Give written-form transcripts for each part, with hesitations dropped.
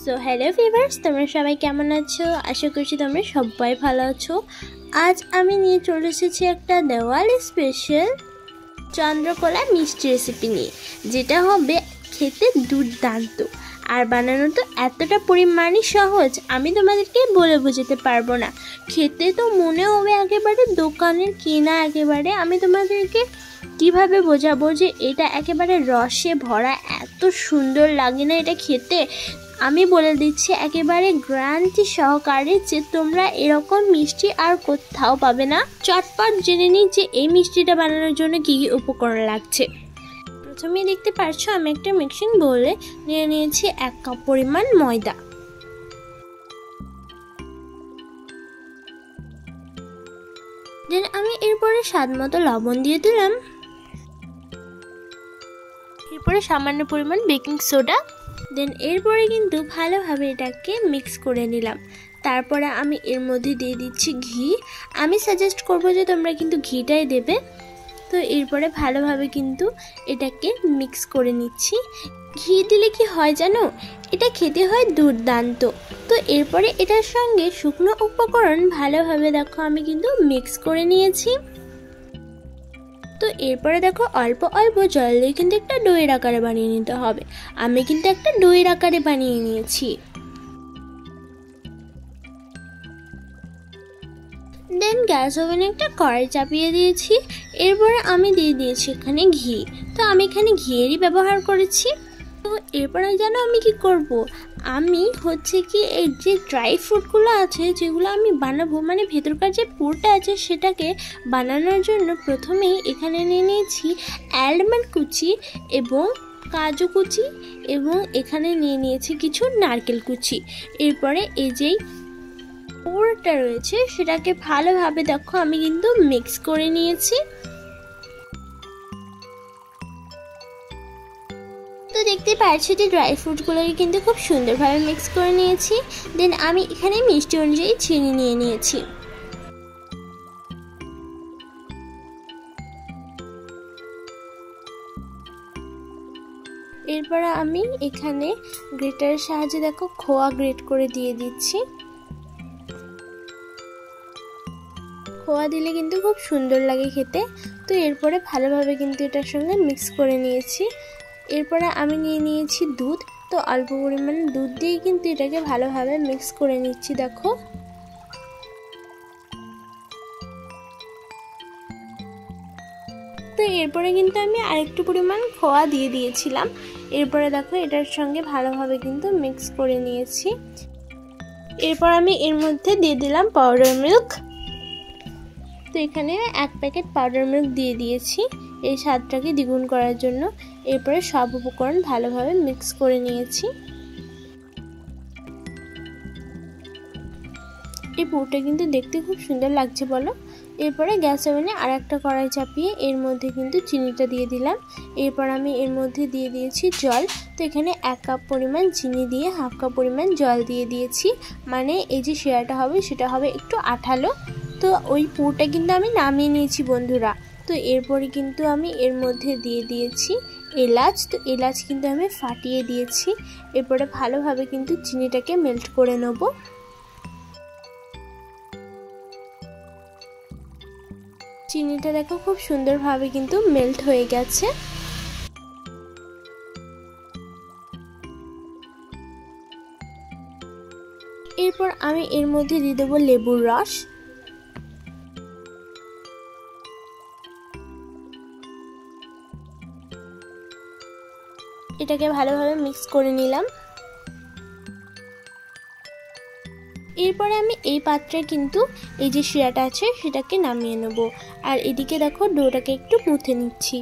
So hello viewers, তোমরা সবাই কেমন আছো? আশা করছি তোমরা সবাই ভালো আছো। আজ আমি নিয়ে চলে এসেছি একটা দিওয়ালি স্পেশাল চন্দ্রকলা মিষ্টি রেসিপি নিয়ে, যেটা হবে খেতে দুর্দান্ত আর বানানো তো এতটা পরিমাণই সহজ আমি তোমাদেরকে বলে বোঝাতে পারবো না। খেতে তো মনে হবে একেবারে দোকানের কেনা, একেবারে আমি তোমাদেরকে কিভাবে বোঝাবো যে এটা একেবারে রসে ভরা, এত সুন্দর লাগে না এটা খেতে। আমি বলে দিচ্ছি একেবারে গ্যারান্টি সহকারে যে তোমরা এরকম মিষ্টি আর কোথাও পাবে না। চটপট জেনে নিই যে এই মিষ্টিটা বানানোর জন্য কী কী উপকরণ লাগছে। প্রথমেই দেখতে পাচ্ছো আমি একটা মিক্সিং বোলে নিয়ে নিয়েছি 1 কাপ পরিমাণ ময়দা। দেন আমি এরপরে স্বাদ মতো লবণ দিয়ে দিলাম, এরপরে সামান্য পরিমাণ বেকিং সোডা। দেন এরপরে কিন্তু ভালোভাবে এটাকে মিক্স করে নিলাম। তারপরে আমি এর মধ্যে দিয়ে দিচ্ছি ঘি। আমি সাজেস্ট করবো যে তোমরা কিন্তু ঘিটাই দেবে। তো এরপরে ভালোভাবে কিন্তু এটাকে মিক্স করে নিচ্ছি। ঘি দিলে কি হয় জানো, এটা খেতে হয় দুর্দান্ত। তো এরপরে এটার সঙ্গে শুকনো উপকরণ ভালোভাবে দেখো আমি কিন্তু মিক্স করে নিয়েছি। তো এরপরে দেখো অল্প অল্প জল দিয়ে কিন্তু একটা দইয়ের আকারে বানিয়ে নিতে হবে। আমি কিন্তু একটা দইয়ের আকারে বানিয়ে নিয়েছি। দেন গ্যাস ওভেনে একটা কড়াই চাপিয়ে দিয়েছি। এরপরে আমি দিয়ে দিয়েছি এখানে ঘি। তো আমি এখানে ঘিয়েরই ব্যবহার করেছি। তো এরপরে জানো আমি কি করব, আমি হচ্ছে কি এই যে ড্রাই ফ্রুটগুলো আছে যেগুলো আমি বানাবো, মানে ভেতরকার যে পুরটা আছে সেটাকে বানানোর জন্য প্রথমেই এখানে নিয়ে নিয়েছি আলমন্ড কুচি এবং কাজু কুচি, এবং এখানে নিয়ে নিয়েছি কিছু নারকেল কুচি। এরপরে এই যেই পুরটা রয়েছে সেটাকে ভালোভাবে দেখো আমি কিন্তু মিক্স করে নিয়েছি। তো দেখতে পাচ্ছি যে ড্রাই ফ্রুটগুলোকে কিন্তু খুব সুন্দরভাবে মিক্স করে নিয়েছি। দেন আমি এখানে মিষ্টি অনুযায়ী চিনি নিয়ে নিয়েছি। এরপরে আমি এখানে গ্রেটারের সাহায্যে দেখো খোয়া গ্রেট করে দিয়ে দিচ্ছি। খোয়া দিলে কিন্তু খুব সুন্দর লাগে খেতে। তো এরপরে ভালোভাবে কিন্তু এটার সঙ্গে মিক্স করে নিয়েছি। এরপরে আমি নিয়ে নিয়েছি দুধ। তো অল্প পরিমাণে দুধ দিয়ে কিন্তু এটাকে ভালোভাবে মিক্স করে নিচ্ছি দেখো। তো এরপরে কিন্তু আমি আরেকটু পরিমাণ খোয়া দিয়ে দিয়েছিলাম। এরপরে দেখো এটার সঙ্গে ভালোভাবে কিন্তু মিক্স করে নিয়েছি। এরপর আমি এর মধ্যে দিয়ে দিলাম পাউডার মিল্ক। তো এখানে 1 প্যাকেট পাউডার মিল্ক দিয়ে দিয়েছি এই স্বাদটাকে দ্বিগুণ করার জন্য। এরপরে সব উপকরণ ভালোভাবে মিক্স করে নিয়েছি। এই পুরটা কিন্তু দেখতে খুব সুন্দর লাগছে বলো। এরপরে গ্যাস ওভেনে আর একটা কড়াই চাপিয়ে এর মধ্যে কিন্তু চিনিটা দিয়ে দিলাম। এরপর আমি এর মধ্যে দিয়ে দিয়েছি জল। তো এখানে 1 কাপ পরিমাণ চিনি দিয়ে 1/2 কাপ পরিমাণ জল দিয়ে দিয়েছি, মানে এই যে শিরাটা হবে সেটা হবে একটু আঠালো। তো ওই পুরটা কিন্তু আমি নামিয়ে নিয়েছি বন্ধুরা। তো এরপরে কিন্তু আমি এর মধ্যে দিয়ে দিয়েছি এলাচ। তো এলাচ কিন্তু আমি ফাটিয়ে দিয়েছি। এরপরে ভালোভাবে কিন্তু চিনিটাকে মেল্ট করে নেব। চিনিটা দেখো খুব সুন্দরভাবে কিন্তু মেল্ট হয়ে গেছে। এরপর আমি এর মধ্যে দিয়ে দেবো লেবুর রস। এটাকে ভালোভাবে মিক্স করে নিলাম। এরপরে আমি এই পাত্রে কিন্তু এই যে শিরাটা আছে সেটাকে নামিয়ে নেব। আর এদিকে দেখো ডোটাকে একটু মুথে নিচ্ছি।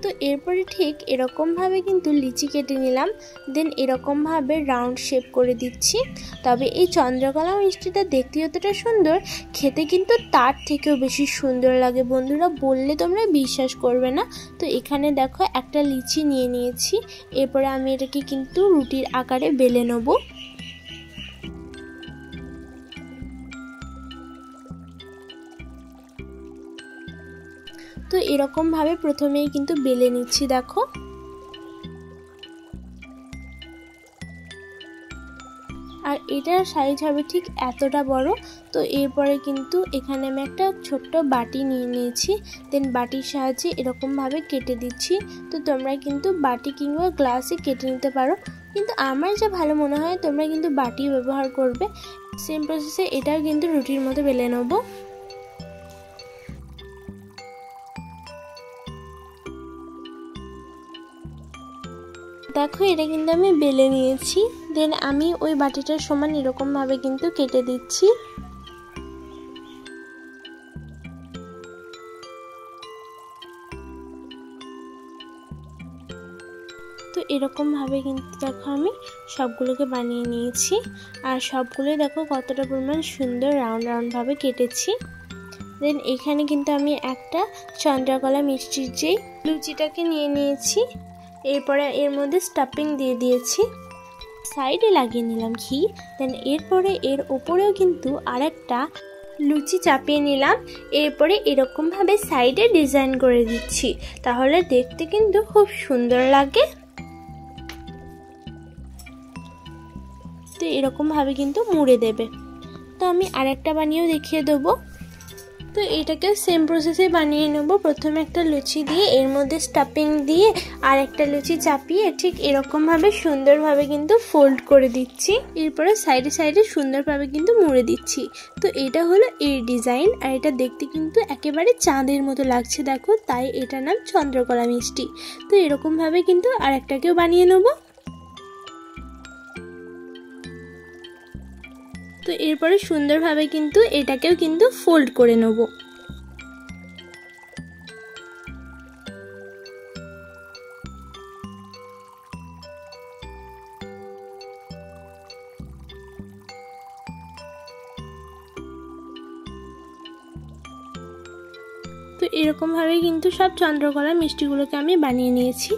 তো এরপরে ঠিক এরকমভাবে কিন্তু লিচি কেটে নিলাম। দেন এরকমভাবে রাউন্ড শেপ করে দিচ্ছি। তবে এই চন্দ্রকলা মিষ্টিটা দেখতে যতটা সুন্দর, খেতে কিন্তু তার থেকেও বেশি সুন্দর লাগে বন্ধুরা, বললে তোমরা বিশ্বাস করবে না। তো এখানে দেখো একটা লিচি নিয়ে নিয়েছি। এরপরে আমি এটাকে কিন্তু রুটির আকারে বেলে নেব। তো এরকমভাবে প্রথমেই কিন্তু বেলে নিচ্ছি দেখো। আর এটার সাইজ হবে ঠিক এতটা বড়। তো এরপরে কিন্তু এখানে আমি একটা ছোট্ট বাটি নিয়ে নিয়েছি, দেন বাটির সাহায্যে এরকমভাবে কেটে দিচ্ছি। তো তোমরা কিন্তু বাটি কিংবা গ্লাসে কেটে নিতে পারো, কিন্তু আমার যা ভালো মনে হয় তোমরা কিন্তু বাটি ব্যবহার করবে। সেম প্রসেসে এটাও কিন্তু রুটির মতো বেলে নেব। দেখো এটা কিন্তু আমি বেলে নিয়েছি, দেন আমি ওই বাটিটার সমান এরকমভাবে কিন্তু কেটে দিচ্ছি। তো এরকমভাবে কিন্তু দেখো আমি সবগুলোকে বানিয়ে নিয়েছি, আর সবগুলোই দেখো কতটা পরিমাণ সুন্দর রাউন্ড রাউন্ডভাবে কেটেছি। দেন এখানে কিন্তু আমি একটা চন্দ্রকলা মিষ্টির যেই লুচিটাকে নিয়ে নিয়েছি, এরপরে এর মধ্যে স্টাফিং দিয়ে দিয়েছি, সাইডে লাগিয়ে নিলাম ঘি। দেন এরপরে এর ওপরেও কিন্তু আরেকটা লুচি চাপিয়ে নিলাম, এরপরে এরকমভাবে সাইডে ডিজাইন করে দিচ্ছি, তাহলে দেখতে কিন্তু খুব সুন্দর লাগে। তো এরকমভাবে কিন্তু মুড়ে দেবে। তো আমি আরেকটা বানিয়েও দেখিয়ে দেবো। তো এটাকে সেম প্রসেসে বানিয়ে নেব। প্রথমে একটা লুচি দিয়ে এর মধ্যে স্টাফিং দিয়ে আর একটা লুচি চাপিয়ে ঠিক এরকমভাবে সুন্দরভাবে কিন্তু ফোল্ড করে দিচ্ছি, এরপরে সাইডে সাইডে সুন্দরভাবে কিন্তু মুড়ে দিচ্ছি। তো এটা হলো এর ডিজাইন, আর এটা দেখতে কিন্তু একেবারে চাঁদের মতো লাগছে দেখো, তাই এটার নাম চন্দ্রকলা মিষ্টি। তো এরকমভাবে কিন্তু আরেকটাকেও বানিয়ে নেব। তো এরপরে সুন্দরভাবে কিন্তু এটাকেও কিন্তু ফোল্ড করে নেব। তো এরকমভাবে কিন্তু সব চন্দ্রকলা মিষ্টিগুলোকে আমি বানিয়ে নিয়েছি।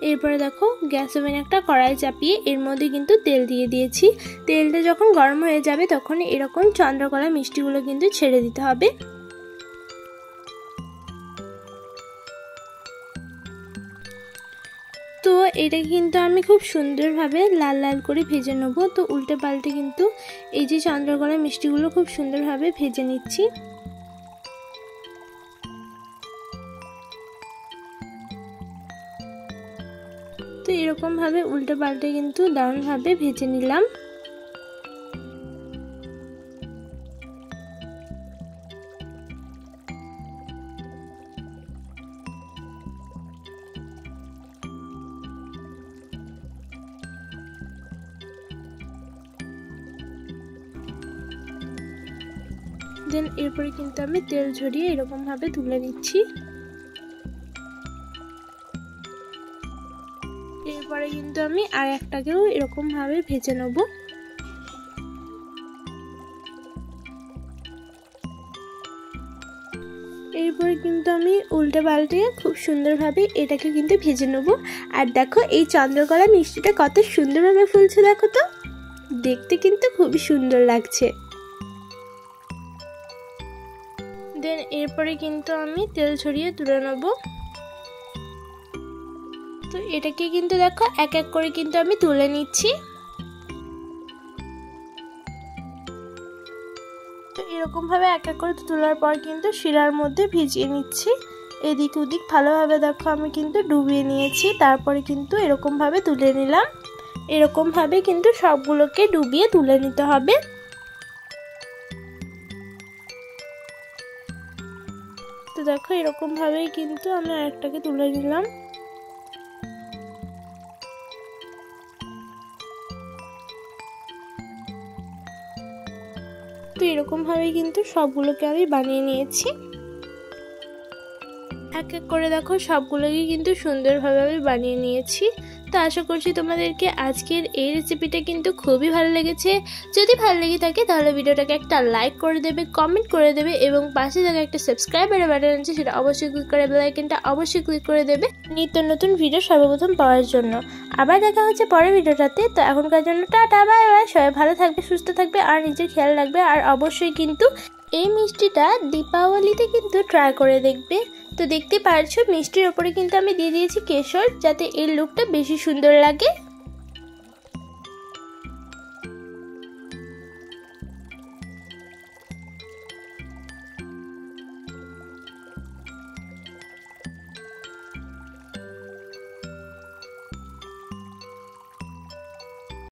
এরপরে দেখো গ্যাস ওভেনে একটা কড়াই চাপিয়ে এর মধ্যে কিন্তু তেল দিয়ে দিয়েছি। তেলটা যখন গরম হয়ে যাবে তখন এরকম চন্দ্রকলা মিষ্টিগুলো কিন্তু ছেড়ে দিতে হবে। তো এটা কিন্তু আমি খুব সুন্দরভাবে লাল লাল করে ভেজে নেব। তো উল্টে পাল্টে কিন্তু এই যে চন্দ্রকলা মিষ্টিগুলো খুব সুন্দরভাবে ভেজে নিচ্ছি। তো এরকমভাবে উল্টে পাল্টে কিন্তু দারুণভাবে ভেজে নিলাম। দেন এরপরে কিন্তু আমি তেল ঝরিয়ে এরকমভাবে তুলে নিচ্ছি। এরপরে কিন্তু আমি আর একটাকেও এরকমভাবে ভেজে নেব। এরপরে কিন্তু আমি উল্টে পাল্টে খুব সুন্দরভাবে এটাকে কিন্তু ভেজে নেব। আর দেখো এই চন্দ্রকলা মিষ্টিটা কত সুন্দরভাবে ফুলছে, দেখো তো দেখতে কিন্তু খুবই সুন্দর লাগছে। দেন এরপরে কিন্তু আমি তেল ছড়িয়ে তুলে নেব। তো এটাকে কিন্তু দেখো এক এক করে কিন্তু আমি তুলে নিচ্ছি। তো এরকম ভাবে এক এক করে তোলার পর কিন্তু শিরার মধ্যে ভিজিয়ে নিচ্ছি। এদিক ওদিক ভালোভাবে দেখো আমি কিন্তু ডুবিয়ে নিয়েছি, তারপরে কিন্তু এরকম ভাবে তুলে নিলাম। এরকম ভাবে কিন্তু সবগুলোকে ডুবিয়ে তুলে নিতে হবে। তো দেখো এরকম ভাবেই কিন্তু আমি আরেকটাকে তুলে নিলাম। তো এরকম ভাবে কিন্তু সবগুলোকে আমি বানিয়ে নিয়েছি। এক এক করে দেখো সবগুলোকে কিন্তু সুন্দরভাবে আমি বানিয়ে নিয়েছি। তো আশা করছি তোমাদেরকে আজকের এই রেসিপিটা কিন্তু খুবই ভালো লেগেছে। যদি ভালো লেগে থাকে তাহলে ভিডিওটাকে একটা লাইক করে দেবে, কমেন্ট করে দেবে এবং পাশে থাকা একটা সাবস্ক্রাইবারের বাটন আছে সেটা অবশ্যই ক্লিক করে বেল আইকনটা অবশ্যই ক্লিক করে দেবে নিত্য নতুন ভিডিও সর্বপ্রথম পাওয়ার জন্য। আবার দেখা হচ্ছে পরের ভিডিওটাতে। তো এখনকার জন্য টাটা, বাই বাই। সবাই ভালো থাকবে, সুস্থ থাকবে আর নিজের খেয়াল রাখবে। আর অবশ্যই কিন্তু এই মিষ্টিটা দীপাবলিতে কিন্তু ট্রাই করে দেখবে। তো দেখতে পারছো মিষ্টির ওপরে কিন্তু আমি দিয়ে দিয়েছি কেশর, যাতে এর লুকটা বেশি সুন্দর লাগে।